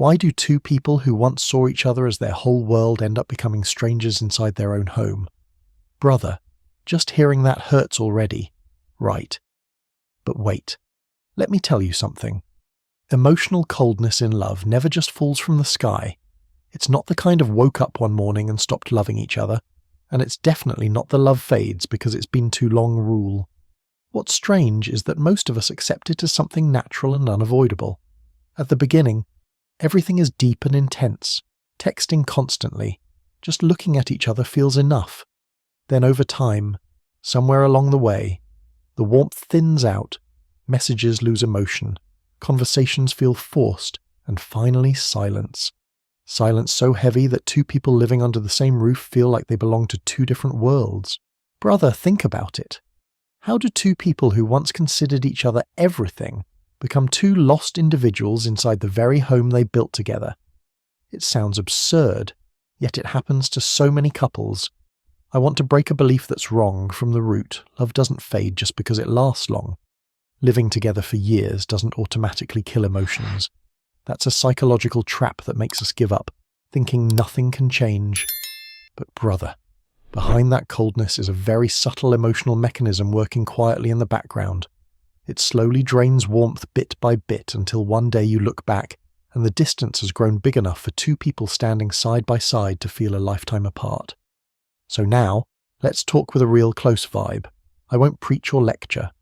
Why do two people who once saw each other as their whole world end up becoming strangers inside their own home? Brother, just hearing that hurts already. Right. But wait. Let me tell you something. Emotional coldness in love never just falls from the sky. It's not the kind of woke up one morning and stopped loving each other, and it's definitely not the love fades because it's been too long rule. What's strange is that most of us accept it as something natural and unavoidable. At the beginning, everything is deep and intense, texting constantly. Just looking at each other feels enough. Then over time, somewhere along the way, the warmth thins out, messages lose emotion, conversations feel forced, and finally silence. Silence so heavy that two people living under the same roof feel like they belong to two different worlds. Brother, think about it. How do two people who once considered each other everything become two lost individuals inside the very home they built together? It sounds absurd, yet it happens to so many couples. I want to break a belief that's wrong from the root. Love doesn't fade just because it lasts long. Living together for years doesn't automatically kill emotions. That's a psychological trap that makes us give up, thinking nothing can change. But brother, behind that coldness is a very subtle emotional mechanism working quietly in the background. It slowly drains warmth bit by bit until one day you look back and the distance has grown big enough for two people standing side by side to feel a lifetime apart. So now, let's talk with a real close vibe. I won't preach or lecture,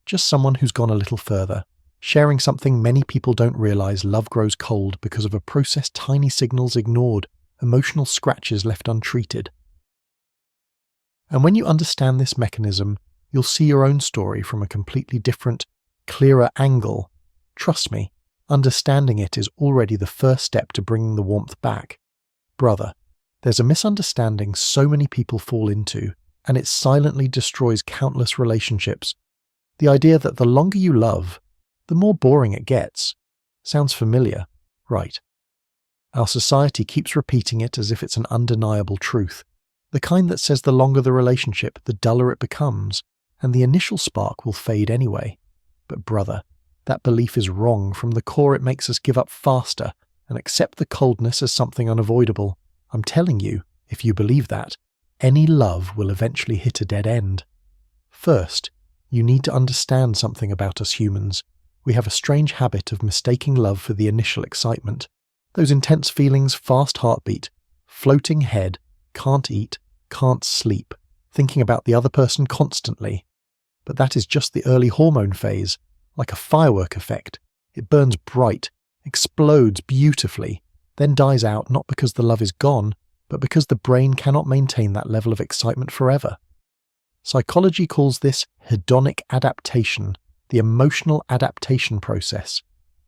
just someone who's gone a little further, sharing something many people don't realize: love grows cold because of a process tiny signals ignored, emotional scratches left untreated. And when you understand this mechanism, you'll see your own story from a completely different, clearer angle. Trust me, understanding it is already the first step to bringing the warmth back. Brother, there's a misunderstanding so many people fall into, and it silently destroys countless relationships. The idea that the longer you love, the more boring it gets. Sounds familiar, right? Our society keeps repeating it as if it's an undeniable truth, the kind that says the longer the relationship, the duller it becomes, and the initial spark will fade anyway. But brother, that belief is wrong. From the core, it makes us give up faster and accept the coldness as something unavoidable. I'm telling you, if you believe that, any love will eventually hit a dead end. First, you need to understand something about us humans. We have a strange habit of mistaking love for the initial excitement. Those intense feelings, fast heartbeat, floating head, can't eat, can't sleep, thinking about the other person constantly. But that is just the early hormone phase, like a firework effect. It burns bright, explodes beautifully, then dies out not because the love is gone, but because the brain cannot maintain that level of excitement forever. Psychology calls this hedonic adaptation, the emotional adaptation process,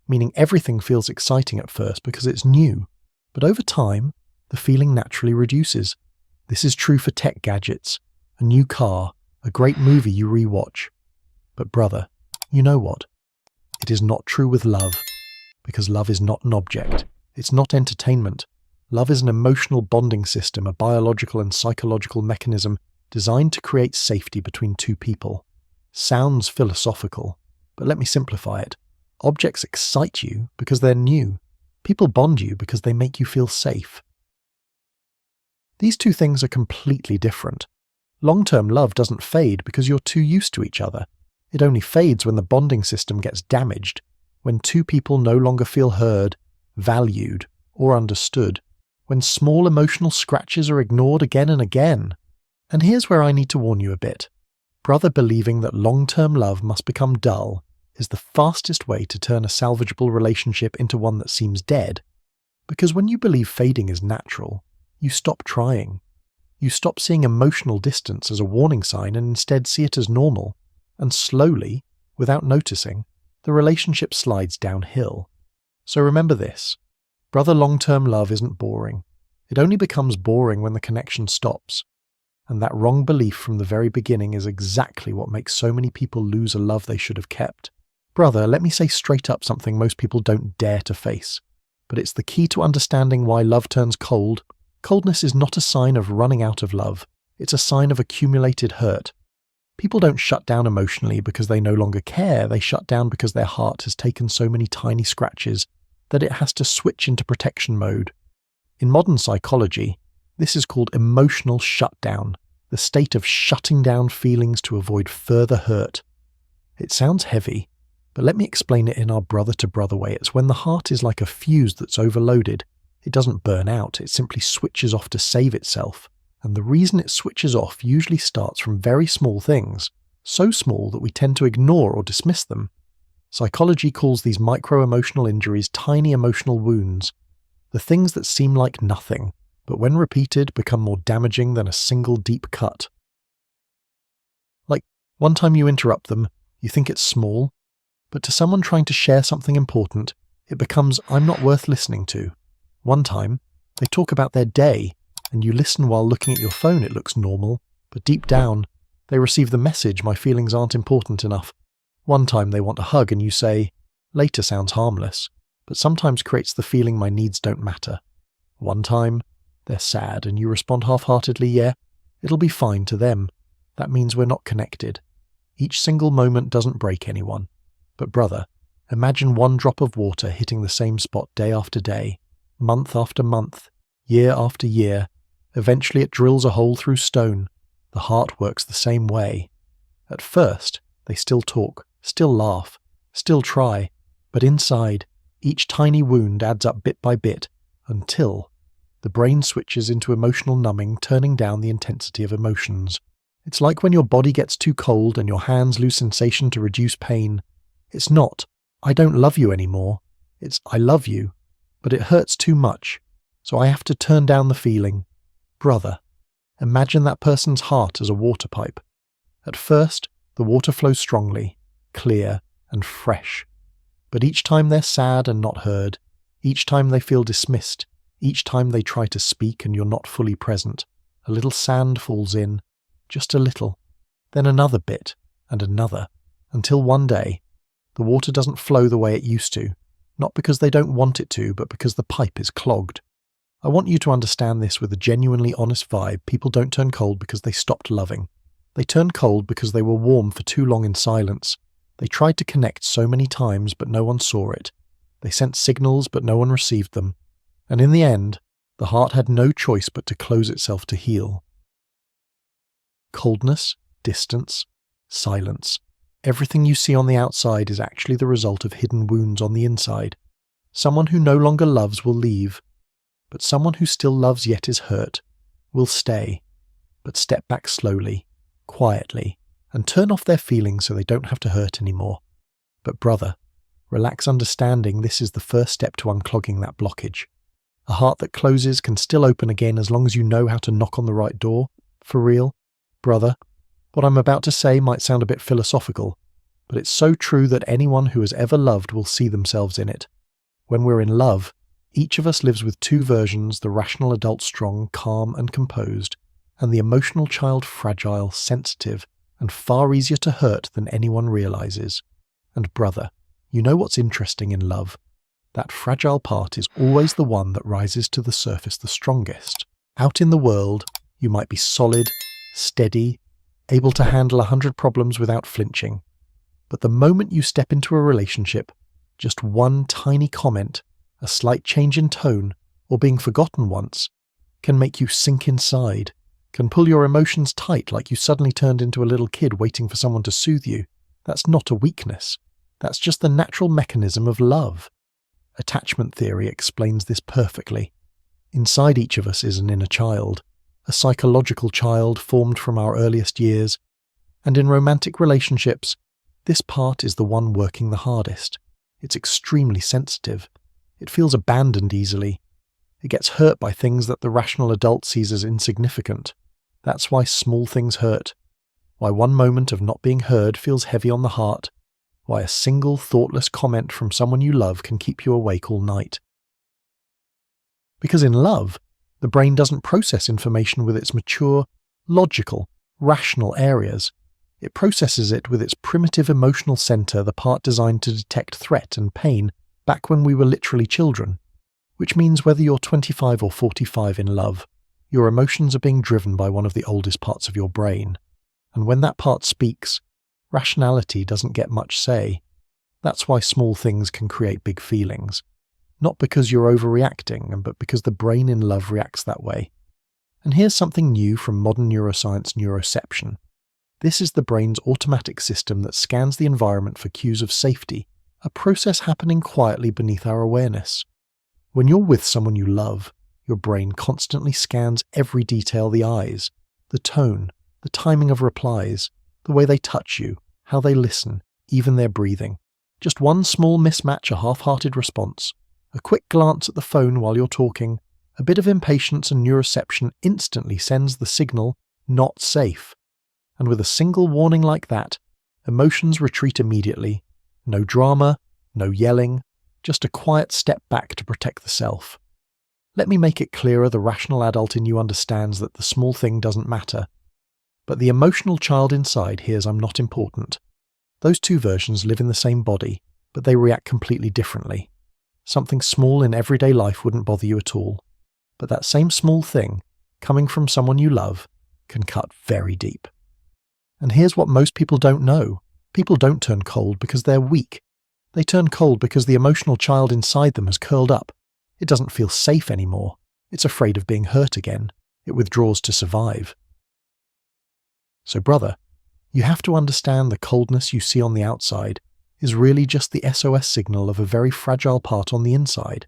meaning everything feels exciting at first because it's new, but over time, the feeling naturally reduces. This is true for tech gadgets, a new car, a great movie you rewatch. But brother, you know what? It is not true with love, because love is not an object. It's not entertainment. Love is an emotional bonding system, a biological and psychological mechanism designed to create safety between two people. Sounds philosophical, but let me simplify it. Objects excite you because they're new. People bond you because they make you feel safe. These two things are completely different. Long-term love doesn't fade because you're too used to each other. It only fades when the bonding system gets damaged, when two people no longer feel heard, valued, or understood, when small emotional scratches are ignored again and again. And here's where I need to warn you a bit. Brother, believing that long-term love must become dull is the fastest way to turn a salvageable relationship into one that seems dead. Because when you believe fading is natural, you stop trying. You stop seeing emotional distance as a warning sign and instead see it as normal. And slowly, without noticing, the relationship slides downhill. So remember this. Brother, long-term love isn't boring. It only becomes boring when the connection stops. And that wrong belief from the very beginning is exactly what makes so many people lose a love they should have kept. Brother, let me say straight up something most people don't dare to face. But it's the key to understanding why love turns cold. Coldness is not a sign of running out of love. It's a sign of accumulated hurt. People don't shut down emotionally because they no longer care. They shut down because their heart has taken so many tiny scratches that it has to switch into protection mode. In modern psychology, this is called emotional shutdown, the state of shutting down feelings to avoid further hurt. It sounds heavy, but let me explain it in our brother-to-brother way. It's when the heart is like a fuse that's overloaded. It doesn't burn out, it simply switches off to save itself. And the reason it switches off usually starts from very small things, so small that we tend to ignore or dismiss them. Psychology calls these micro-emotional injuries tiny emotional wounds, the things that seem like nothing, but when repeated become more damaging than a single deep cut. Like, one time you interrupt them, you think it's small, but to someone trying to share something important, it becomes "I'm not worth listening to." One time, they talk about their day, and you listen while looking at your phone. It looks normal, but deep down, they receive the message "my feelings aren't important enough." One time they want a hug and you say, "Later" sounds harmless, but sometimes creates the feeling "my needs don't matter." One time, they're sad and you respond half-heartedly, "Yeah, it'll be fine" to them. That means we're not connected. Each single moment doesn't break anyone. But brother, imagine one drop of water hitting the same spot day after day, month after month, year after year. Eventually it drills a hole through stone. The heart works the same way. At first, they still talk, still laugh, still try, but inside, each tiny wound adds up bit by bit, until the brain switches into emotional numbing, turning down the intensity of emotions. It's like when your body gets too cold and your hands lose sensation to reduce pain. It's not, "I don't love you anymore." It's, "I love you, but it hurts too much, so I have to turn down the feeling." Brother, imagine that person's heart as a water pipe. At first, the water flows strongly, clear, and fresh. But each time they're sad and not heard, each time they feel dismissed, each time they try to speak and you're not fully present, a little sand falls in, just a little, then another bit, and another, until one day, the water doesn't flow the way it used to, not because they don't want it to, but because the pipe is clogged. I want you to understand this with a genuinely honest vibe. People don't turn cold because they stopped loving. They turned cold because they were warm for too long in silence. They tried to connect so many times, but no one saw it. They sent signals, but no one received them. And in the end, the heart had no choice but to close itself to heal. Coldness, distance, silence. Everything you see on the outside is actually the result of hidden wounds on the inside. Someone who no longer loves will leave, but someone who still loves yet is hurt will stay, but step back slowly, quietly, and turn off their feelings so they don't have to hurt anymore. But brother, relax, understanding this is the first step to unclogging that blockage. A heart that closes can still open again as long as you know how to knock on the right door. For real, brother, what I'm about to say might sound a bit philosophical, but it's so true that anyone who has ever loved will see themselves in it. When we're in love, each of us lives with two versions: the rational adult strong, calm and composed, and the emotional child fragile, sensitive, and far easier to hurt than anyone realizes. And brother, you know what's interesting in love? That fragile part is always the one that rises to the surface the strongest. Out in the world, you might be solid, steady, able to handle 100 problems without flinching. But the moment you step into a relationship, just one tiny comment, a slight change in tone, or being forgotten once, can make you sink inside, can pull your emotions tight like you suddenly turned into a little kid waiting for someone to soothe you. That's not a weakness. That's just the natural mechanism of love. Attachment theory explains this perfectly. Inside each of us is an inner child, a psychological child formed from our earliest years, and in romantic relationships, this part is the one working the hardest. It's extremely sensitive. It feels abandoned easily. It gets hurt by things that the rational adult sees as insignificant. That's why small things hurt. Why one moment of not being heard feels heavy on the heart. Why a single thoughtless comment from someone you love can keep you awake all night. Because in love, the brain doesn't process information with its mature, logical, rational areas. It processes it with its primitive emotional center, the part designed to detect threat and pain back when we were literally children. Which means whether you're 25 or 45 in love, your emotions are being driven by one of the oldest parts of your brain. And when that part speaks, rationality doesn't get much say. That's why small things can create big feelings. not because you're overreacting, but because the brain in love reacts that way. And here's something new from modern neuroscience neuroception. This is the brain's automatic system that scans the environment for cues of safety, a process happening quietly beneath our awareness. When you're with someone you love, your brain constantly scans every detail: the eyes, the tone, the timing of replies, the way they touch you, how they listen, even their breathing. Just one small mismatch, a half-hearted response, a quick glance at the phone while you're talking, a bit of impatience, and neuroception instantly sends the signal, not safe. And with a single warning like that, emotions retreat immediately. No drama, no yelling, just a quiet step back to protect the self. Let me make it clearer: the rational adult in you understands that the small thing doesn't matter. But the emotional child inside hears I'm not important. Those two versions live in the same body, but they react completely differently. Something small in everyday life wouldn't bother you at all. But that same small thing, coming from someone you love, can cut very deep. And here's what most people don't know. People don't turn cold because they're weak. They turn cold because the emotional child inside them has curled up. It doesn't feel safe anymore. It's afraid of being hurt again. It withdraws to survive. So brother, you have to understand the coldness you see on the outside is really just the SOS signal of a very fragile part on the inside.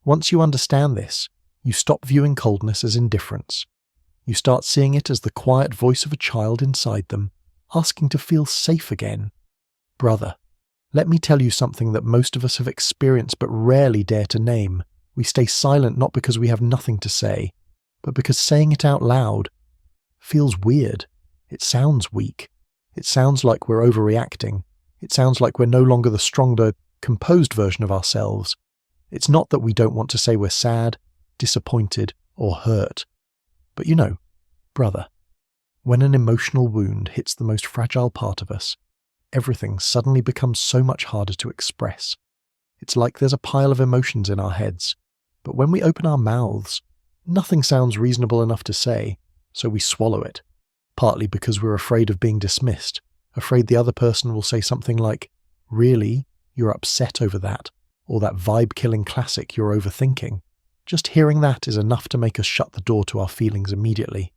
Once you understand this, you stop viewing coldness as indifference. You start seeing it as the quiet voice of a child inside them, asking to feel safe again. Brother, let me tell you something that most of us have experienced but rarely dare to name. We stay silent not because we have nothing to say, but because saying it out loud feels weird. It sounds weak. It sounds like we're overreacting. It sounds like we're no longer the stronger, composed version of ourselves. It's not that we don't want to say we're sad, disappointed, or hurt. But you know, brother, when an emotional wound hits the most fragile part of us, everything suddenly becomes so much harder to express. It's like there's a pile of emotions in our heads, but when we open our mouths, nothing sounds reasonable enough to say, so we swallow it, partly because we're afraid of being dismissed, afraid the other person will say something like, "Really? You're upset over that?" or that vibe-killing classic, "You're overthinking." Just hearing that is enough to make us shut the door to our feelings immediately.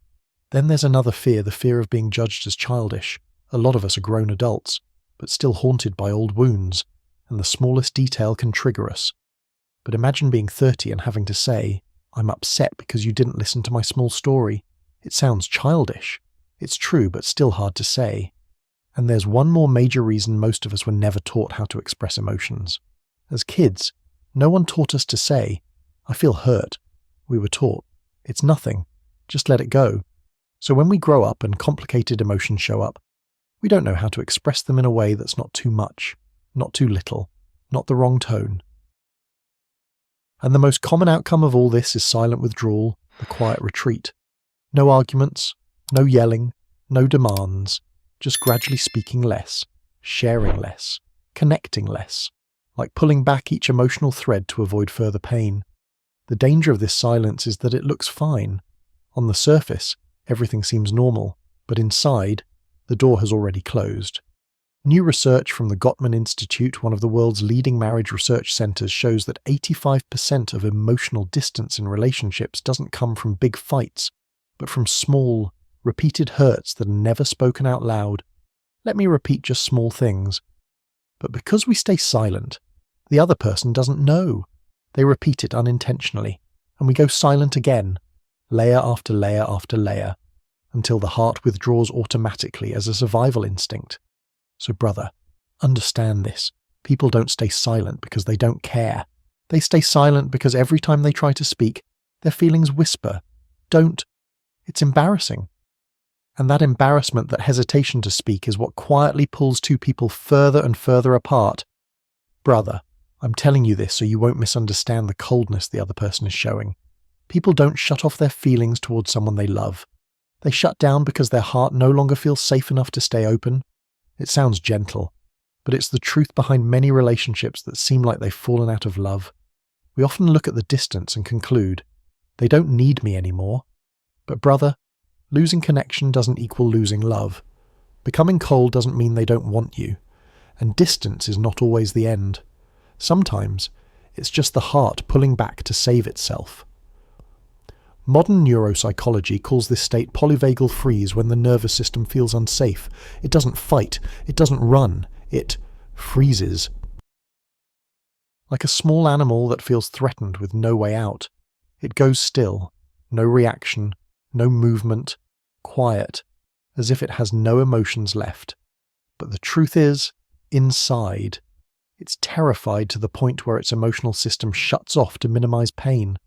Then there's another fear, the fear of being judged as childish. A lot of us are grown adults, but still haunted by old wounds, and the smallest detail can trigger us. But imagine being 30 and having to say, "I'm upset because you didn't listen to my small story." It sounds childish. It's true, but still hard to say. And there's one more major reason most of us were never taught how to express emotions. As kids, no one taught us to say, "I feel hurt." We were taught, "It's nothing, just let it go." So when we grow up and complicated emotions show up, we don't know how to express them in a way that's not too much, not too little, not the wrong tone. And the most common outcome of all this is silent withdrawal, the quiet retreat. No arguments, no yelling, no demands, just gradually speaking less, sharing less, connecting less, like pulling back each emotional thread to avoid further pain. The danger of this silence is that it looks fine. On the surface, everything seems normal, but inside, the door has already closed. New research from the Gottman Institute, one of the world's leading marriage research centers, shows that 85% of emotional distance in relationships doesn't come from big fights, but from small, repeated hurts that are never spoken out loud. Let me repeat just small things. But because we stay silent, the other person doesn't know. They repeat it unintentionally, and we go silent again, layer after layer after layer, until the heart withdraws automatically as a survival instinct. So brother, understand this. People don't stay silent because they don't care. They stay silent because every time they try to speak, their feelings whisper, "Don't." It's embarrassing. And that embarrassment, that hesitation to speak, is what quietly pulls two people further and further apart. Brother, I'm telling you this so you won't misunderstand the coldness the other person is showing. People don't shut off their feelings towards someone they love. They shut down because their heart no longer feels safe enough to stay open. It sounds gentle, but it's the truth behind many relationships that seem like they've fallen out of love. We often look at the distance and conclude, they don't need me anymore. But brother, losing connection doesn't equal losing love. Becoming cold doesn't mean they don't want you. And distance is not always the end. Sometimes, It's just the heart pulling back to save itself. Modern neuropsychology calls this state polyvagal freeze when the nervous system feels unsafe. It doesn't fight, it doesn't run, it freezes. Like a small animal that feels threatened with no way out. It goes still, no reaction, no movement, quiet, as if it has no emotions left. But the truth is, inside, it's terrified to the point where its emotional system shuts off to minimize pain.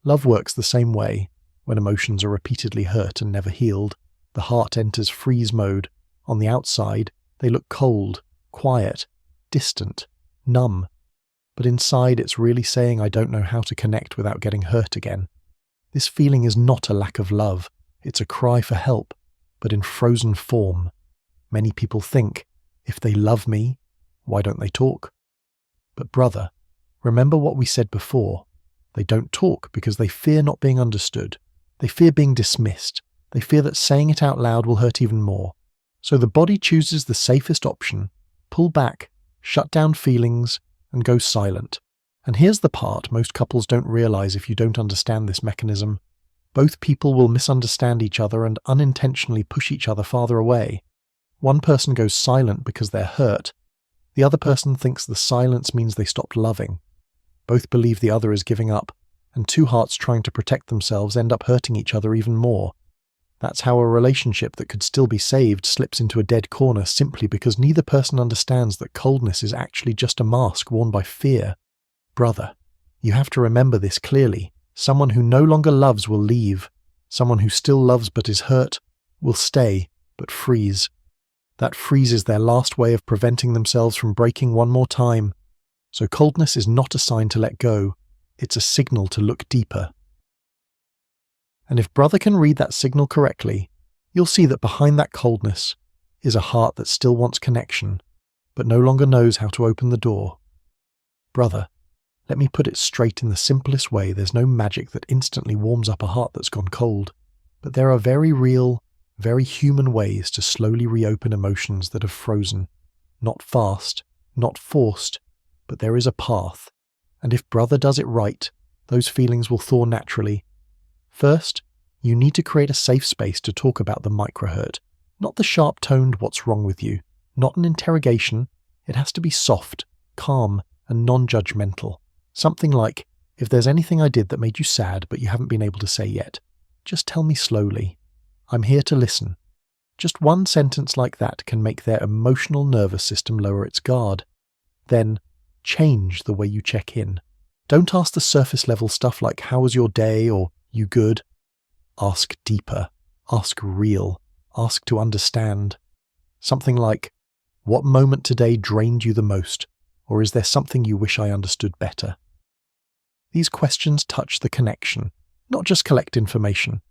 Love works the same way. When emotions are repeatedly hurt and never healed, the heart enters freeze mode. On the outside, they look cold, quiet, distant, numb. But inside it's really saying, I don't know how to connect without getting hurt again. This feeling is not a lack of love. It's a cry for help, but in frozen form. Many people think, if they love me, why don't they talk? But brother, remember what we said before. They don't talk because they fear not being understood. They fear being dismissed. They fear that saying it out loud will hurt even more. So the body chooses the safest option, pull back, shut down feelings, and go silent. And here's the part most couples don't realize if you don't understand this mechanism. Both people will misunderstand each other and unintentionally push each other farther away. One person goes silent because they're hurt. The other person thinks the silence means they stopped loving. Both believe the other is giving up, and two hearts trying to protect themselves end up hurting each other even more. That's how a relationship that could still be saved slips into a dead corner simply because neither person understands that coldness is actually just a mask worn by fear. Brother, you have to remember this clearly. Someone who no longer loves will leave. Someone who still loves but is hurt will stay, but freeze. That freeze is their last way of preventing themselves from breaking one more time. So coldness is not a sign to let go. It's a signal to look deeper. And if brother can read that signal correctly, you'll see that behind that coldness is a heart that still wants connection, but no longer knows how to open the door. Brother, let me put it straight in the simplest way. There's no magic that instantly warms up a heart that's gone cold, but there are very real, very human ways to slowly reopen emotions that have frozen. Not fast, not forced, but there is a path. And if brother does it right, those feelings will thaw naturally. First, you need to create a safe space to talk about the microhurt, not the sharp-toned what's wrong with you, not an interrogation. It has to be soft, calm, and non-judgmental. Something like, if there's anything I did that made you sad but you haven't been able to say yet, just tell me slowly. I'm here to listen. Just one sentence like that can make their emotional nervous system lower its guard. Then, change the way you check in. Don't ask the surface level stuff like, how was your day, or you good? Ask deeper. Ask real. Ask to understand. Something like, what moment today drained you the most? Or is there something you wish I understood better? These questions touch the connection, not just collect information.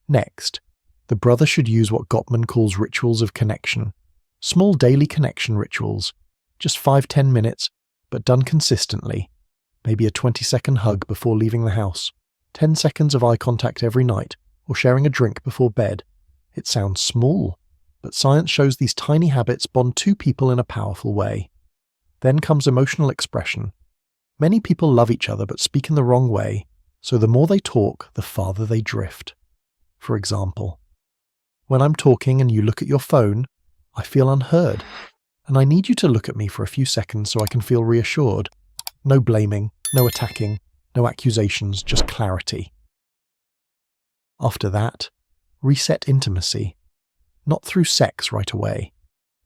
Next, the brother should use what Gottman calls rituals of connection. Small daily connection rituals. Just 5-10 minutes, but done consistently. Maybe a 20-second hug before leaving the house. 10 seconds of eye contact every night, or sharing a drink before bed. It sounds small, but science shows these tiny habits bond two people in a powerful way. Then comes emotional expression. Many people love each other but speak in the wrong way, so the more they talk, the farther they drift. For example, when I'm talking and you look at your phone, I feel unheard, and I need you to look at me for a few seconds so I can feel reassured. No blaming, no attacking, no accusations, just clarity. After that, reset intimacy. Not through sex right away.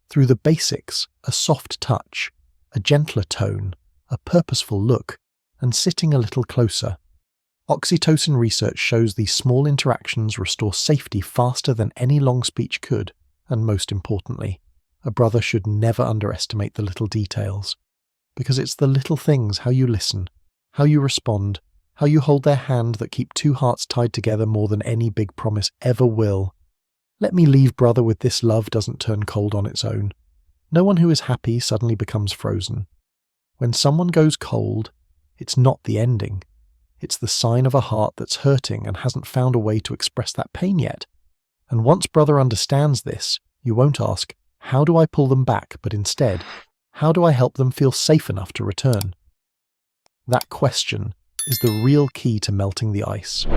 Through the basics, a soft touch, a gentler tone, a purposeful look, and sitting a little closer. Oxytocin research shows these small interactions restore safety faster than any long speech could, and most importantly, a brother should never underestimate the little details. Because it's the little things, how you listen, how you respond, how you hold their hand, that keep two hearts tied together more than any big promise ever will. Let me leave brother with this: love doesn't turn cold on its own. No one who is happy suddenly becomes frozen. When someone goes cold, it's not the ending. It's the sign of a heart that's hurting and hasn't found a way to express that pain yet. And once brother understands this, you won't ask, how do I pull them back? But instead, how do I help them feel safe enough to return? That question is the real key to melting the ice.